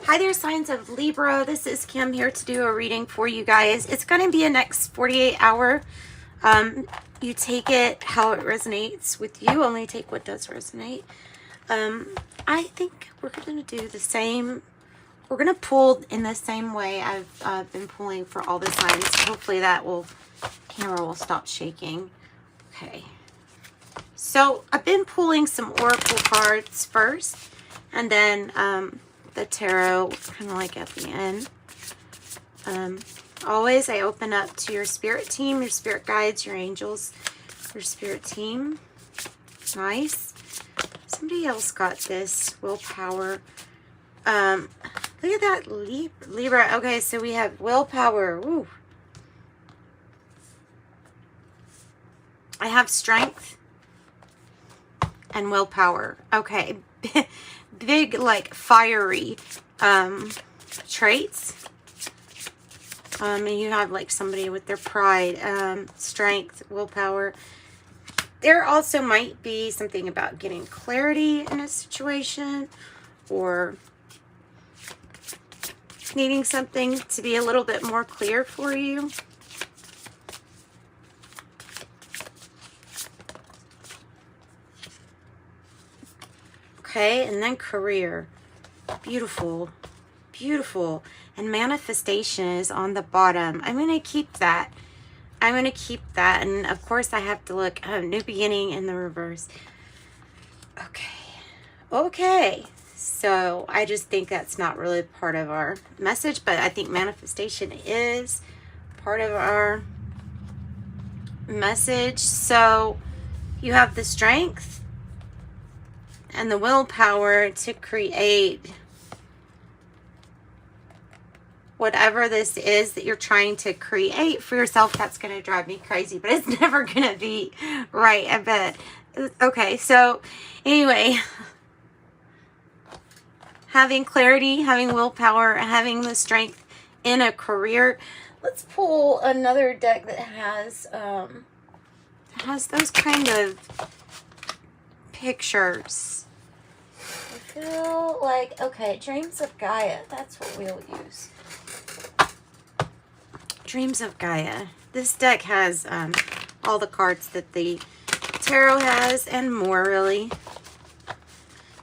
Hi there, signs of Libra. This is Kim here to do a reading for you guys. It's going to be a next 48-hour. You take it how it resonates with you. Only take what does resonate. I think we're going to do the same. We're going to pull in the same way I've been pulling for all the signs. Hopefully that camera will stop shaking. Okay. So I've been pulling some oracle cards first, and then the tarot kind of like at the end. Always I open up to your spirit team, your spirit guides, your angels, your spirit team. Nice. Somebody else got this. Willpower. Look at that Libra. Okay, so we have willpower. Woo. I have strength and willpower. Okay. Big, like, fiery traits. And you have, like, somebody with their pride, strength, willpower. There also might be something about getting clarity in a situation, or needing something to be a little bit more clear for you. Okay, and then career. Beautiful. Beautiful. And manifestation is on the bottom. I'm going to keep that. I'm going to keep that. And of course I have to look at new beginning in the reverse. Okay. Okay. So I just think that's not really part of our message, but I think manifestation is part of our message. So you have the strength and the willpower to create whatever this is that you're trying to create for yourself. That's going to drive me crazy, but it's never going to be right, I bet. Okay, so anyway, having clarity, having willpower, having the strength in a career. Let's pull another deck that has those kind of pictures. I feel like, okay, Dreams of Gaia. That's what we'll use. Dreams of Gaia. This deck has all the cards that the tarot has and more, really.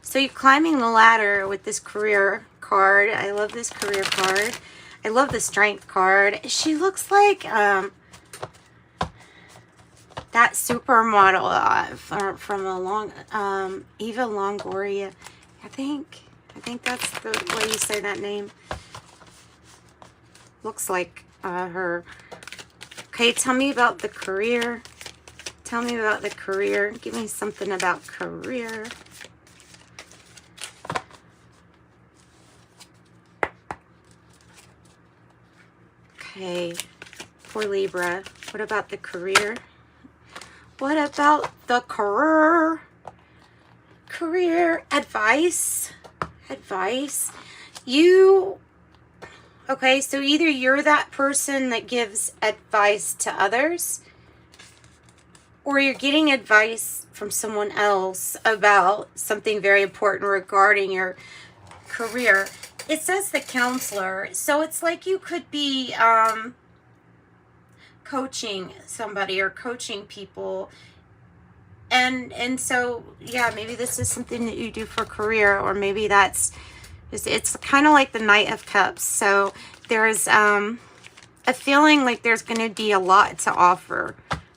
So you're climbing the ladder with this career card. I love this career card. I love the strength card. She looks like that supermodel from Eva Longoria. I think that's the way you say that name. Looks like her. Okay, tell me about the career. Tell me about the career. Give me something about career. Okay, for Libra. What about the career? What about the career? Career advice. Advice. Okay, so either you're that person that gives advice to others, or you're getting advice from someone else about something very important regarding your career. It says the counselor, so it's like you could be coaching somebody or coaching people. And so, yeah, maybe this is something that you do for career, or maybe it's kind of like the Knight of Cups. So there's a feeling like there's going to be a lot to offer,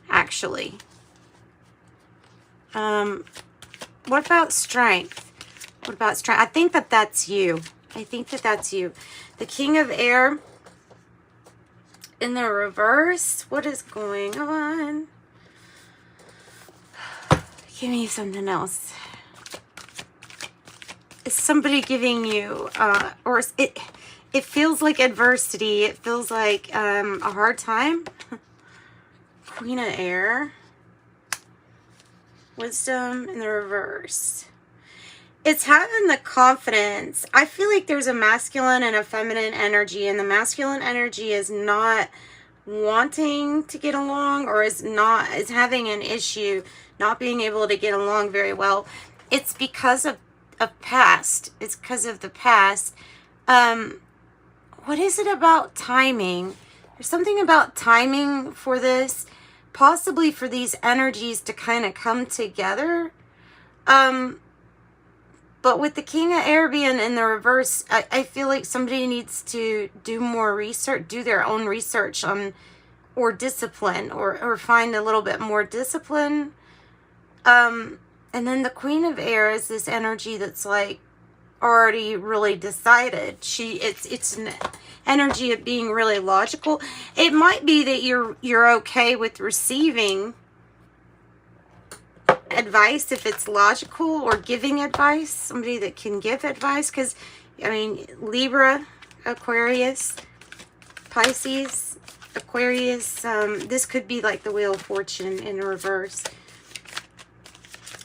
actually. What about strength? What about strength? I think that that's you. I think that that's you. The King of Air in the reverse. What is going on? Give me something else. Is somebody giving you, or it feels like adversity. It feels like a hard time. Queen of Air. Wisdom in the reverse. It's having the confidence. I feel like there's a masculine and a feminine energy, and the masculine energy is not wanting to get along, or is having an issue, not being able to get along very well. It's because of past. It's because of the past. What is it about timing? There's something about timing for this, possibly for these energies to kind of come together. But with the King of Air being in the reverse, I feel like somebody needs to do more research, do their own research on, or discipline, or find a little bit more discipline. And then the Queen of Air is this energy that's like already really decided. It's an energy of being really logical. It might be that you're okay with receiving advice if it's logical, or giving advice, somebody that can give advice, because I mean, Libra, Aquarius, Pisces, Aquarius, this could be like the Wheel of Fortune in reverse.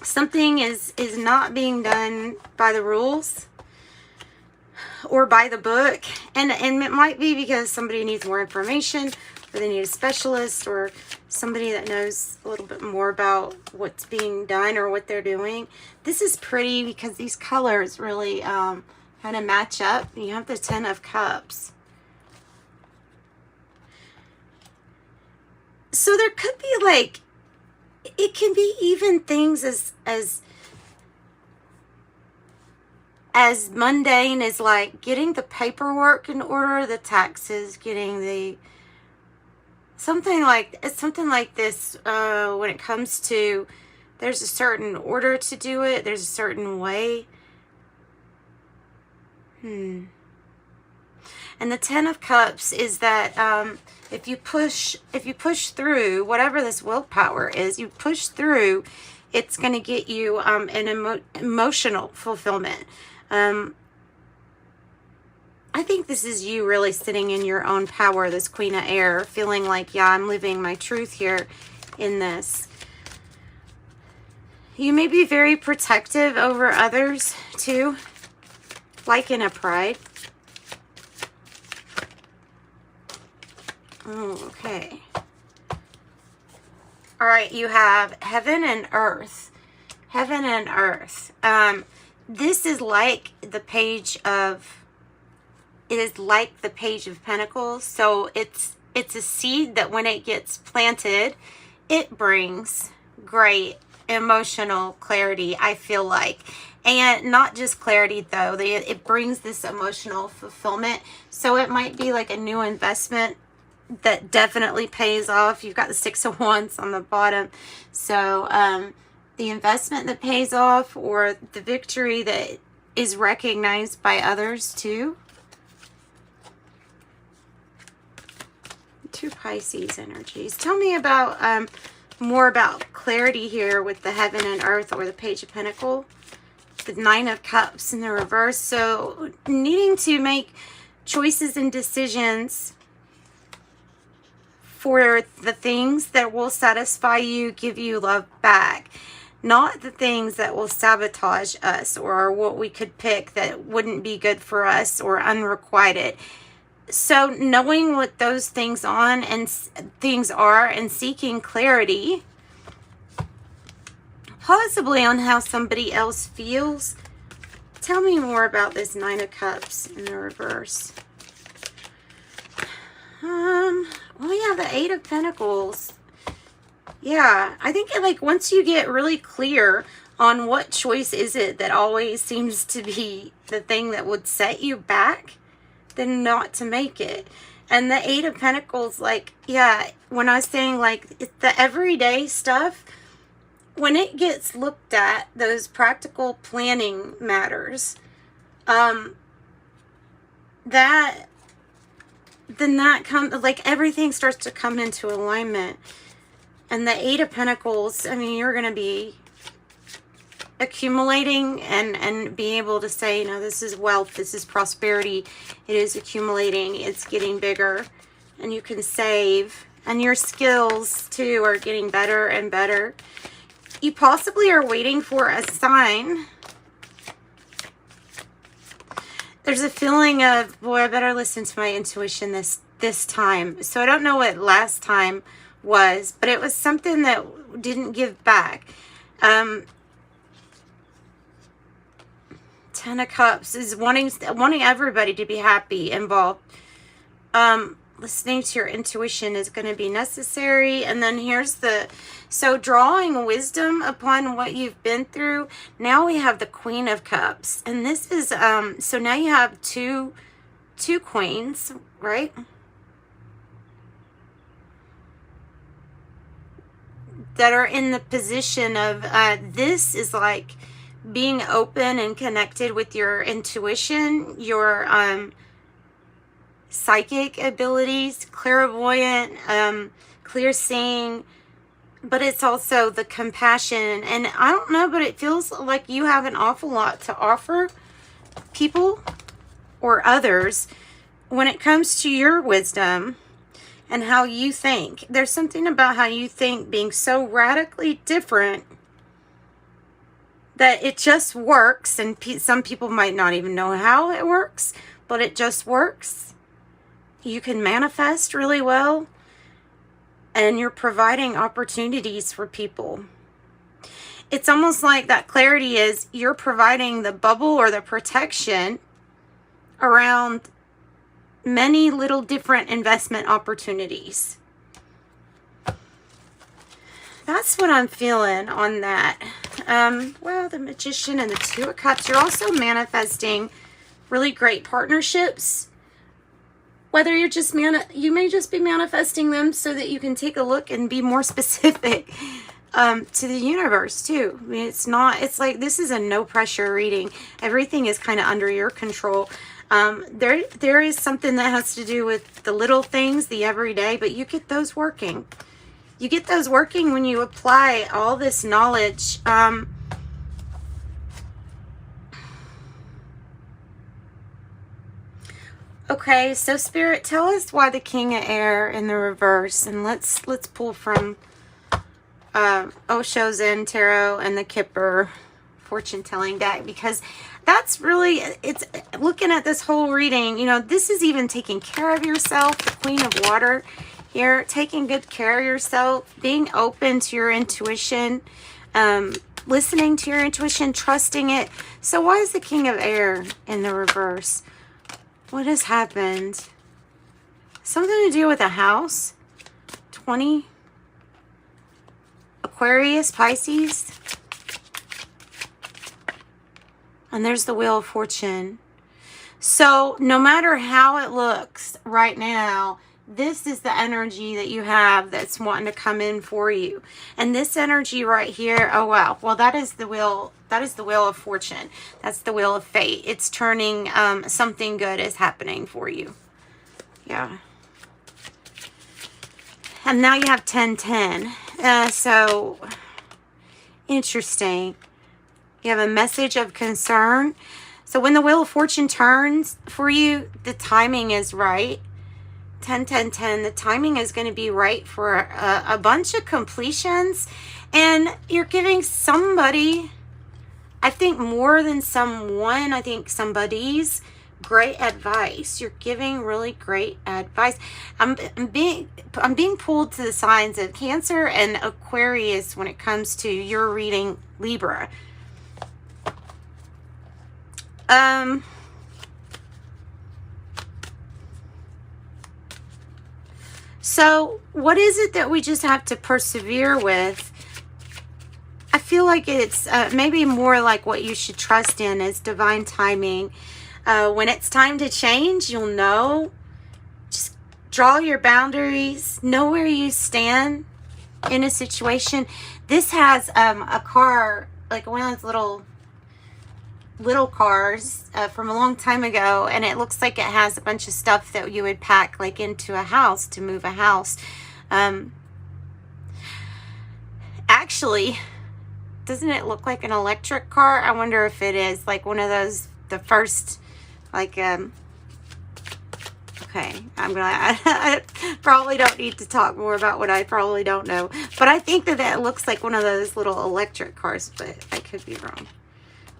Something is not being done by the rules or by the book, and it might be because somebody needs more information, or they need a specialist, or somebody that knows a little bit more about what's being done or what they're doing. This is pretty because these colors really kind of match up. You have the Ten of Cups. So there could be like, it can be even things as mundane as like getting the paperwork in order, the taxes, getting the something like this. When it comes to, there's a certain order to do it, there's a certain way. And the Ten of Cups is that if you push through whatever this willpower is, you push through, it's going to get you an emotional fulfillment. I think this is you really sitting in your own power, this Queen of Air, feeling like, yeah, I'm living my truth here in this. You may be very protective over others too, like in a pride. Oh, okay. All right, you have Heaven and Earth. Heaven and Earth. This is like the Page of... It is like the Page of Pentacles. So it's a seed that when it gets planted, it brings great emotional clarity, I feel like. And not just clarity, though. It brings this emotional fulfillment. So it might be like a new investment that definitely pays off. You've got the Six of Wands on the bottom. So the investment that pays off, or the victory that is recognized by others too. Two Pisces energies. Tell me about more about clarity here with the Heaven and Earth, or the Page of Pentacles. The Nine of Cups in the reverse. So needing to make choices and decisions for the things that will satisfy you, give you love back. Not the things that will sabotage us, or what we could pick that wouldn't be good for us, or unrequited. So knowing what those things are, and seeking clarity, possibly on how somebody else feels. Tell me more about this Nine of Cups in the reverse. Well, yeah, the Eight of Pentacles. Yeah, I think like once you get really clear on what choice is it that always seems to be the thing that would set you back, then not to make it. And the Eight of Pentacles, like, yeah, when I was saying like it's the everyday stuff, when it gets looked at, those practical planning matters, that comes, like, everything starts to come into alignment. And the Eight of Pentacles, I mean, you're going to be accumulating and be able to say, you know, this is wealth, this is prosperity, it is accumulating, it's getting bigger, and you can save, and your skills too are getting better and better. You possibly are waiting for a sign. There's a feeling of, boy, I better listen to my intuition this time. So I don't know what last time was, but it was something that didn't give back. Ten of Cups is wanting everybody to be happy, involved. Listening to your intuition is going to be necessary. And then here's so drawing wisdom upon what you've been through. Now we have the Queen of Cups. And this is, so now you have two queens, right? That are in the position of, this is like being open and connected with your intuition, your, psychic abilities, clairvoyant, clear seeing, but it's also the compassion. And I don't know, but it feels like you have an awful lot to offer people or others when it comes to your wisdom and how you think. There's something about how you think being so radically different that it just works. And some people might not even know how it works, but it just works. You can manifest really well, and you're providing opportunities for people. It's almost like that clarity is you're providing the bubble or the protection around many little different investment opportunities. That's what I'm feeling on that. Well, the Magician and the Two of Cups. You're also manifesting really great partnerships. Whether you're just you may just be manifesting them so that you can take a look and be more specific to the universe too. I mean, it's like this is a no pressure reading. Everything is kind of under your control. There is something that has to do with the little things, the everyday, but you get those working. You get those working when you apply all this knowledge. Okay, so Spirit, tell us why the King of Air in the reverse, and let's pull from Osho Zen Tarot and the Kipper fortune telling deck, because that's really, it's looking at this whole reading, you know, this is even taking care of yourself, the Queen of Water here, taking good care of yourself, being open to your intuition, listening to your intuition, trusting it. So why is the King of Air in the reverse? What has happened? Something to do with a house? 20? Aquarius, Pisces? And there's the Wheel of Fortune. So no matter how it looks right now, this is the energy that you have that's wanting to come in for you. And this energy right here, oh wow. Well, that is the wheel. That is the Wheel of Fortune. That's the Wheel of Fate. It's turning, something good is happening for you. Yeah. And now you have 10-10. So, interesting. You have a message of concern. So when the Wheel of Fortune turns for you, the timing is right. 10-10-10. The timing is going to be right for a bunch of completions. And you're giving somebody, I think more than someone, I think somebody's great advice. You're giving really great advice. I'm being pulled to the signs of Cancer and Aquarius when it comes to your reading Libra. So what is it that we just have to persevere with? I feel like it's maybe more like what you should trust in is divine timing. When it's time to change, you'll know. Just draw your boundaries. Know where you stand in a situation. This has a car, like one of those little cars from a long time ago, and it looks like it has a bunch of stuff that you would pack like into a house to move a house. Actually, doesn't it look like an electric car? I wonder if it is like one of those, the first, like, okay, I probably don't need to talk more about what I probably don't know, but I think that it looks like one of those little electric cars, but I could be wrong.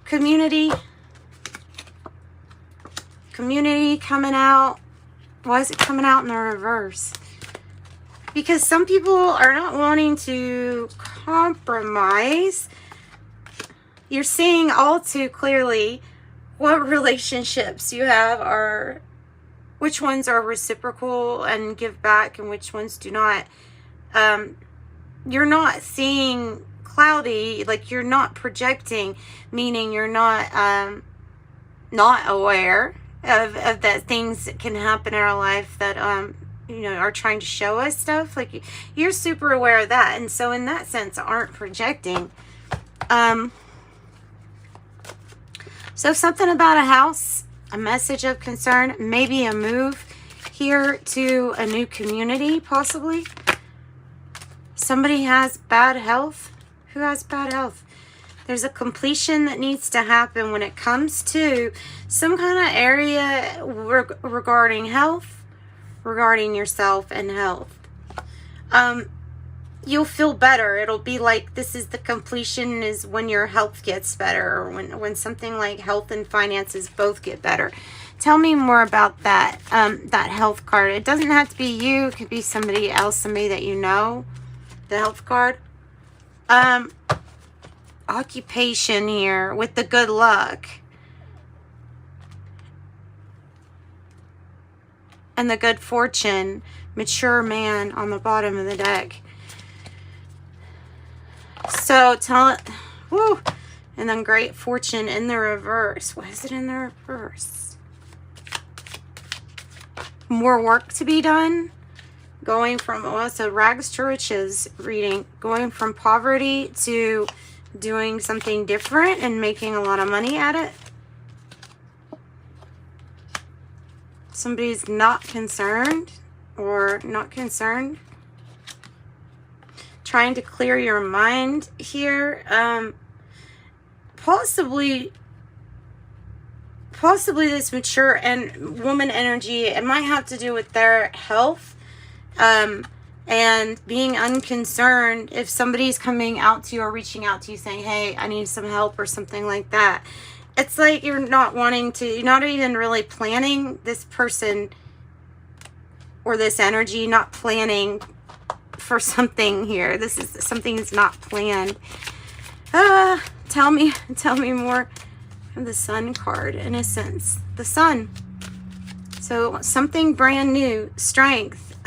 Community coming out. Why is it coming out in the reverse? Because some people are not wanting to compromise. You're seeing all too clearly what relationships you have are, which ones are reciprocal and give back and which ones do not. You're not seeing cloudy, like you're not projecting, meaning you're not aware of that things that can happen in our life that you know, are trying to show us stuff. Like you're super aware of that, and so in that sense aren't projecting. So something about a house, a message of concern, maybe a move here to a new community, possibly. Somebody has bad health. Who has bad health? There's a completion that needs to happen when it comes to some kind of area regarding health, regarding yourself and health. You'll feel better. It'll be like this is the completion is when your health gets better, or when something like health and finances both get better. Tell me more about that, that health card. It doesn't have to be you. It could be somebody else, somebody that you know. The health card. Occupation here with the good luck. And the good fortune. Mature man on the bottom of the deck. So tell it. Woo. And then great fortune in the reverse. Why is it in the reverse? More work to be done. Going from, well, it's a rags to riches reading. Going from poverty to doing something different and making a lot of money at it. Somebody's not concerned or not concerned. Trying to clear your mind here. Possibly this mature and woman energy, it might have to do with their health. And being unconcerned if somebody's coming out to you or reaching out to you saying, hey, I need some help or something like that. It's like you're not wanting to, you're not even really planning this person or this energy, not planning for something here. This is something that's not planned. Tell me more of the Sun card, in a sense. The Sun. So something brand new, strength.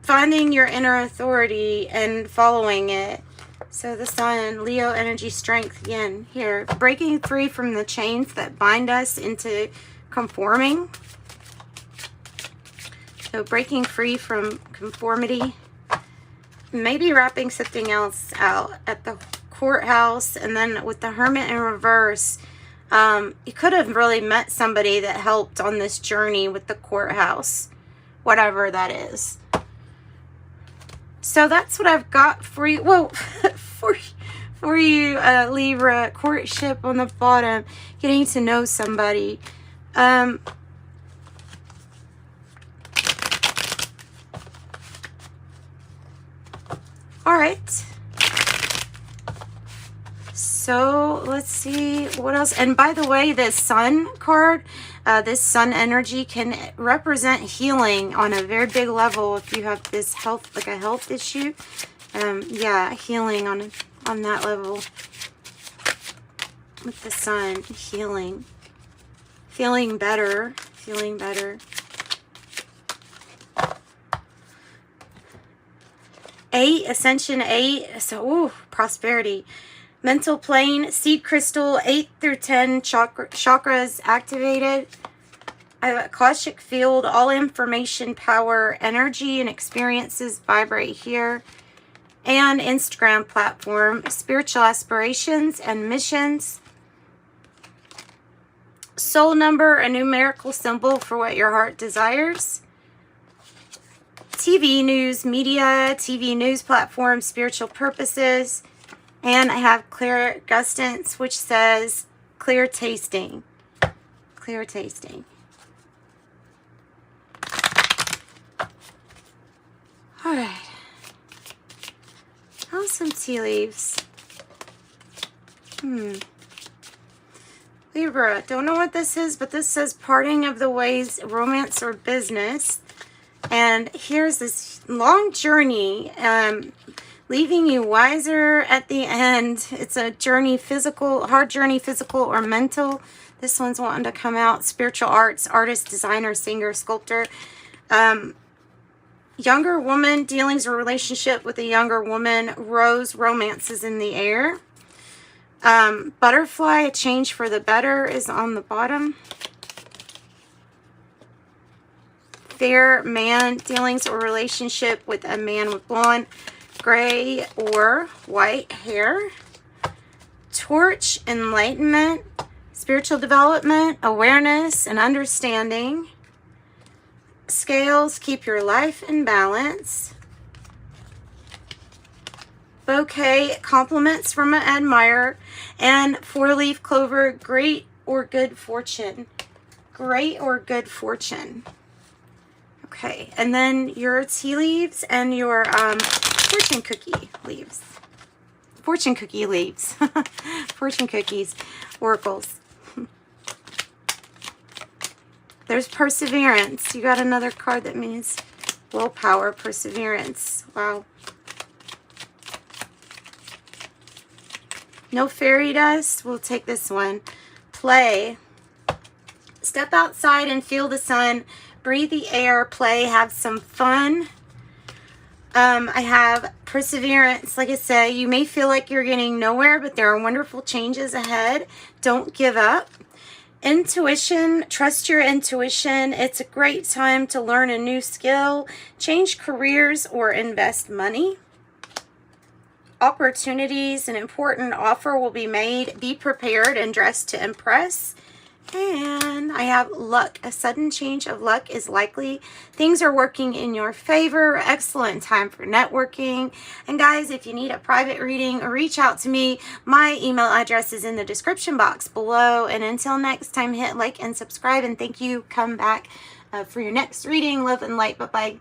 Finding your inner authority and following it. So the Sun, Leo energy, strength again here. Breaking free from the chains that bind us into conforming. So breaking free from conformity. Maybe wrapping something else out at the courthouse. And then with the Hermit in reverse, you could have really met somebody that helped on this journey with the courthouse. Whatever that is. So that's what I've got for you. Whoa, for you, Libra. Courtship on the bottom. Getting to know somebody. All right. So let's see what else. And by the way, this Sun card, this Sun energy can represent healing on a very big level. If you have this health, like a health issue, yeah, healing on that level with the Sun, healing, feeling better. 8, Ascension 8. So, ooh, prosperity. Mental plane, seed crystal, 8 through 10 chakras activated. I have a Akashic field, all information, power, energy, and experiences vibrate here. And Instagram platform, spiritual aspirations and missions. Soul number, a numerical symbol for what your heart desires. TV news, media, TV news platform, spiritual purposes. And I have clear gustance, which says clear tasting. Clear tasting. All right. How's some tea leaves? Libra, don't know what this is, but this says parting of the ways, romance or business. And here's this long journey, leaving you wiser at the end. It's a journey, physical, hard journey, physical or mental. This one's wanting to come out. Spiritual arts, artist, designer, singer, sculptor. Younger woman, dealings or relationship with a younger woman. Rose, romance is in the air. Butterfly, a change for the better is on the bottom. Fair man, dealings or relationship with a man with blonde, gray, or white hair. Torch, enlightenment, spiritual development, awareness, and understanding. Scales, keep your life in balance. Bouquet, compliments from an admirer. And four-leaf clover, great or good fortune. Great or good fortune. Okay, and then your tea leaves and your fortune cookie leaves. Fortune cookie leaves. Fortune cookies, oracles. There's perseverance. You got another card that means willpower, perseverance. Wow. No fairy dust. We'll take this one. Play. Step outside and feel the sun. Breathe the air. Play. Have some fun. I have perseverance. Like I said, you may feel like you're getting nowhere, but there are wonderful changes ahead. Don't give up. Intuition. Trust your intuition. It's a great time to learn a new skill, change careers, or invest money. Opportunities. An important offer will be made. Be prepared and dress to impress. And I have luck. A sudden change of luck is likely. Things are working in your favor. Excellent time for networking. And guys, if you need a private reading, reach out to me. My email address is in the description box below. And until next time, hit like and subscribe. And thank you. Come back for your next reading. Love and light. Bye-bye.